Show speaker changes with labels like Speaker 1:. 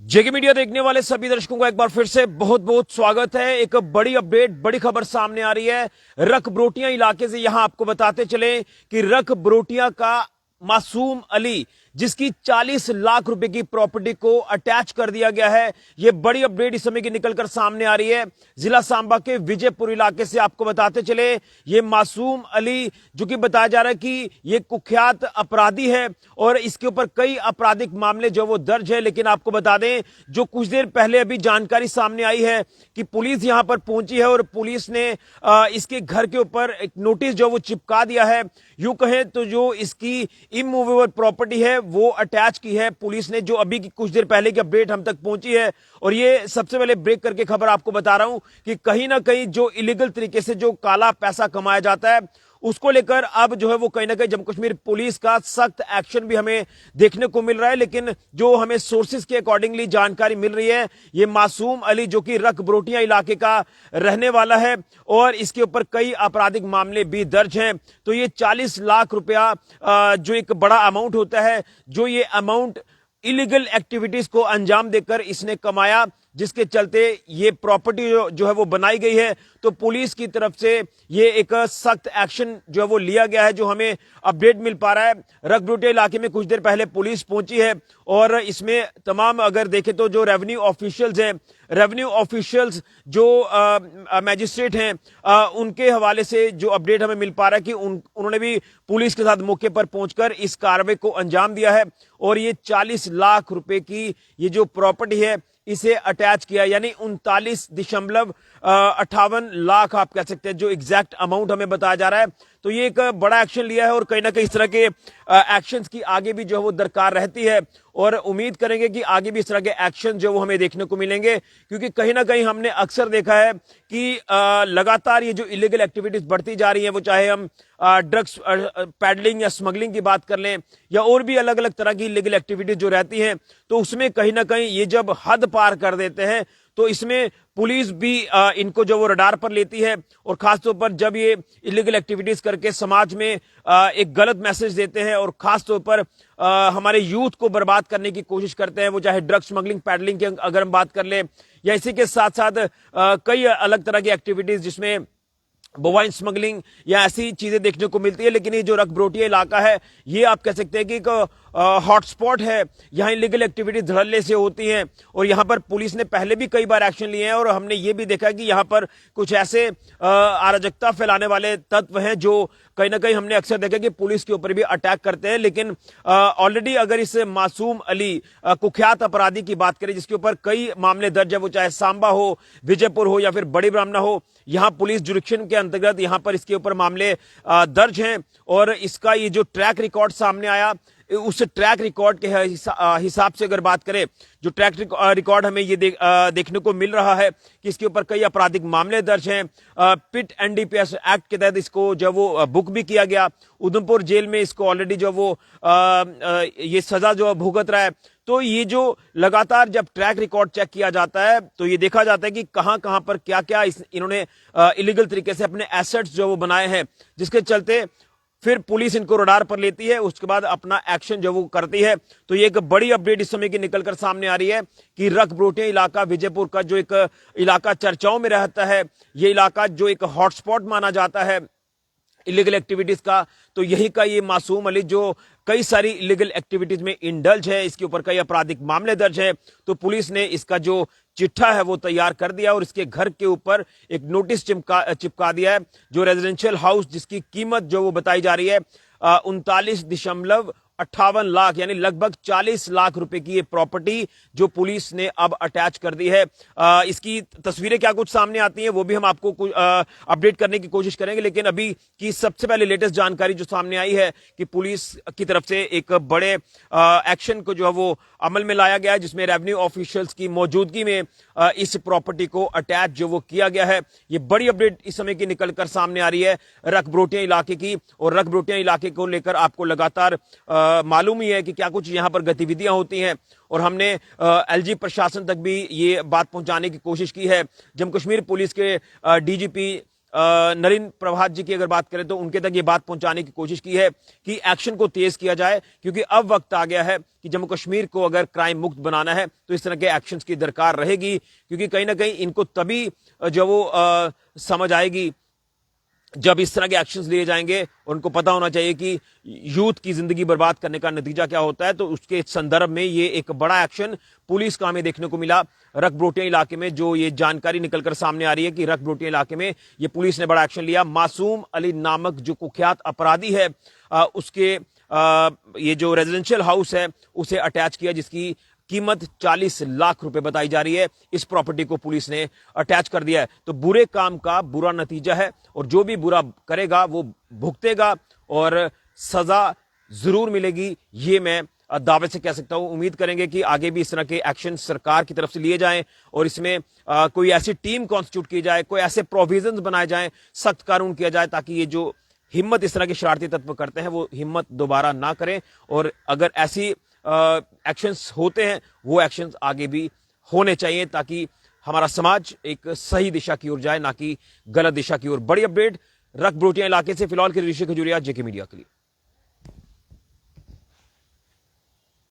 Speaker 1: जेके media देखने वाले सभी दर्शकों का एक बार फिर से बहुत बहुत स्वागत है। एक बड़ी अपडेट, बड़ी खबर सामने आ रही है रक बरोटिया इलाके से। यहां आपको बताते चले कि रक बरोटिया का मासूम अली, जिसकी 40 लाख रुपए की प्रॉपर्टी को अटैच कर दिया गया है। यह बड़ी अपडेट इस समय की निकलकर सामने आ रही है जिला सांबा के विजयपुर इलाके से। आपको बताते चले यह मासूम अली, जो कि बताया जा रहा है कि यह कुख्यात अपराधी है और इसके ऊपर कई आपराधिक मामले जो वो दर्ज है। लेकिन आपको बता दें, जो कुछ देर पहले अभी जानकारी सामने आई है कि पुलिस यहां पर पहुंची है और पुलिस ने इसके घर के ऊपर एक नोटिस जो वो चिपका दिया है। यूं कहें तो जो इसकी इमूवेबल प्रॉपर्टी है वो अटैच की है पुलिस ने, जो अभी की कुछ देर पहले की अपडेट हम तक पहुंची है। और ये सबसे पहले ब्रेक करके खबर आपको बता रहा हूं कि कहीं ना कहीं जो इलीगल तरीके से जो काला पैसा कमाया जाता है उसको लेकर अब जो है वो कहीं ना कहीं जम्मू कश्मीर पुलिस का सख्त एक्शन भी हमें देखने को मिल रहा है। लेकिन जो हमें सोर्सेज के अकॉर्डिंगली जानकारी मिल रही है, ये मासूम अली जो कि रक बरोटिया इलाके का रहने वाला है और इसके ऊपर कई आपराधिक मामले भी दर्ज हैं। तो ये 40 लाख रुपया जो एक बड़ा अमाउंट होता है, जो ये अमाउंट इलीगल एक्टिविटीज को अंजाम देकर इसने कमाया, जिसके चलते ये प्रॉपर्टी जो है वो बनाई गई है। तो पुलिस की तरफ से ये एक सख्त एक्शन जो है वो लिया गया है, जो हमें अपडेट मिल पा रहा है। रक बरोटिया इलाके में कुछ देर पहले पुलिस पहुंची है और इसमें तमाम अगर देखें तो जो रेवेन्यू ऑफिशियल्स हैं, रेवेन्यू ऑफिशियल्स जो मैजिस्ट्रेट हैं, उनके हवाले से जो अपडेट हमें मिल पा रहा है कि उन्होंने भी पुलिस के साथ मौके पर पहुंचकर इस कार्रवाई को अंजाम दिया है और ये 40 लाख रुपए की ये जो प्रॉपर्टी है इसे अटैच किया, यानी 39.58 लाख आप कह सकते हैं जो एग्जैक्ट अमाउंट हमें बताया जा रहा है। तो ये एक बड़ा एक्शन लिया है और कहीं ना कहीं इस तरह के एक्शंस की आगे भी जो है वो दरकार रहती है और उम्मीद करेंगे कि आगे भी इस तरह के एक्शन जो वो हमें देखने को मिलेंगे, क्योंकि कहीं ना कहीं हमने अक्सर देखा है कि लगातार ये जो इलीगल एक्टिविटीज बढ़ती जा रही है, वो चाहे हम ड्रग्स पैडलिंग या स्मगलिंग की बात कर लें या और भी अलग अलग तरह की इलीगल एक्टिविटीज जो रहती हैं, तो उसमें कहीं ना कहीं ये जब हद पार कर देते हैं तो इसमें पुलिस भी इनको जो वो रडार पर लेती है और खासतौर पर जब ये इलीगल एक्टिविटीज करके समाज में एक गलत मैसेज देते हैं और खासतौर पर हमारे यूथ को बर्बाद करने की कोशिश करते हैं, वो चाहे ड्रग्स स्मगलिंग पैडलिंग की अगर हम बात कर ले या इसी के साथ साथ कई अलग तरह की एक्टिविटीज जिसमें बोवाइन स्मगलिंग या ऐसी चीजें देखने को मिलती है। लेकिन ये जो रक बरोटिया इलाका है ये आप कह सकते हैं कि एक हॉटस्पॉट है, यहाँ इलीगल एक्टिविटीज धड़ल्ले से होती हैं और यहाँ पर पुलिस ने पहले भी कई बार एक्शन लिए हैं और हमने ये भी देखा कि यहाँ पर कुछ ऐसे अराजकता फैलाने वाले तत्व हैं जो कहीं ना कहीं हमने अक्सर देखा कि पुलिस के ऊपर भी अटैक करते हैं। लेकिन ऑलरेडी अगर इस मासूम अली कुख्यात अपराधी की बात करें जिसके ऊपर कई मामले दर्ज है, वो चाहे सांबा हो, विजयपुर हो या फिर बड़ी ब्राह्मणा हो, यहाँ पुलिस जुरिक्शन के अंतर्गत यहाँ पर इसके ऊपर मामले दर्ज हैं और इसका ये जो ट्रैक रिकॉर्ड सामने आया, उस ट्रैक रिकॉर्ड के हिसाब से अगर बात करें, जो ट्रैक रिकॉर्ड हमें ये देखने को मिल रहा है कि इसके ऊपर कई आपराधिक मामले दर्ज हैं। पिट एनडीपीएस एक्ट के तहत इसको जो वो बुक भी किया गया, उधमपुर जेल में इसको ऑलरेडी जो वो ये सजा जो भुगत रहा है। तो ये जो लगातार जब ट्रैक रिकॉर्ड चेक किया जाता है तो ये देखा जाता है कि कहां कहां पर क्या क्या इन्होंने इलीगल तरीके से अपने एसेट्स जो वो बनाए हैं, जिसके चलते फिर पुलिस इनको रडार पर लेती है, उसके बाद अपना एक्शन जो वो करती है। तो ये एक बड़ी अपडेट इस समय की निकलकर सामने आ रही है कि रक बरोटिया इलाका विजयपुर का जो एक इलाका चर्चाओं में रहता है, ये इलाका जो एक हॉटस्पॉट माना जाता है इलीगल एक्टिविटीज का, तो यही का ये मासूम अली जो कई सारी इलीगल एक्टिविटीज में इंडल्ज है, इसके ऊपर कई आपराधिक मामले दर्ज है। तो पुलिस ने इसका जो चिट्ठा है वो तैयार कर दिया और इसके घर के ऊपर एक नोटिस चिपका दिया है। जो रेजिडेंशियल हाउस जिसकी कीमत जो वो बताई जा रही है 39.58 लाख यानी लगभग 40 लाख रुपए की ये प्रॉपर्टी जो पुलिस ने अब अटैच कर दी है। इसकी तस्वीरें क्या कुछ सामने आती हैं वो भी हम आपको अपडेट करने की कोशिश करेंगे। लेकिन अभी की सबसे पहले लेटेस्ट जानकारी जो सामने आई है कि पुलिस की तरफ से एक बड़े एक्शन को जो है वो अमल में लाया गया है, जिसमें रेवेन्यू ऑफिशियल्स की मौजूदगी में इस प्रॉपर्टी को अटैच जो वो किया गया है। ये बड़ी अपडेट इस समय की निकलकर सामने आ रही है रक बरोटिया इलाके की, और रक बरोटिया इलाके को लेकर आपको लगातार मालूम ही है कि क्या कुछ यहां पर गतिविधियां होती हैं और हमने एलजी प्रशासन तक भी ये बात पहुंचाने की कोशिश की है। जम्मू कश्मीर पुलिस के डीजीपी नलिन प्रभात जी की अगर बात करें तो उनके तक ये बात पहुंचाने की कोशिश की है कि एक्शन को तेज किया जाए, क्योंकि अब वक्त आ गया है कि जम्मू कश्मीर को अगर क्राइम मुक्त बनाना है तो इस तरह के एक्शंस की दरकार रहेगी, क्योंकि कहीं ना कहीं इनको तभी जो वो समझ आएगी जब इस तरह के एक्शंस लिए जाएंगे। उनको पता होना चाहिए कि यूथ की जिंदगी बर्बाद करने का नतीजा क्या होता है। तो उसके संदर्भ में ये एक बड़ा एक्शन पुलिस का हमें देखने को मिला रकब्रोटिया इलाके में। जो ये जानकारी निकलकर सामने आ रही है कि रकब्रोटिया इलाके में ये पुलिस ने बड़ा एक्शन लिया। मासूम अली नामक जो कुख्यात अपराधी है उसके ये जो रेजिडेंशियल हाउस है उसे अटैच किया, जिसकी कीमत 40 लाख रुपए बताई जा रही है। इस प्रॉपर्टी को पुलिस ने अटैच कर दिया है। तो बुरे काम का बुरा नतीजा है और जो भी बुरा करेगा वो भुगतेगा और सजा जरूर मिलेगी, ये मैं दावे से कह सकता हूं। उम्मीद करेंगे कि आगे भी इस तरह के एक्शन सरकार की तरफ से लिए जाएं और इसमें कोई ऐसी टीम कॉन्स्टिट्यूट की जाए, कोई ऐसे प्रोविजंस बनाए जाएं, सख्त कानून किया जाए, ताकि ये जो हिम्मत इस तरह के शरारती तत्व करते हैं वो हिम्मत दोबारा ना करें। और अगर ऐसी एक्शंस होते हैं वो एक्शंस आगे भी होने चाहिए, ताकि हमारा समाज एक सही दिशा की ओर जाए, ना कि गलत दिशा की ओर। बड़ी अपडेट रकब्रोटिया इलाके से फिलहाल के ऋषि खजूरिया, जेके मीडिया के लिए।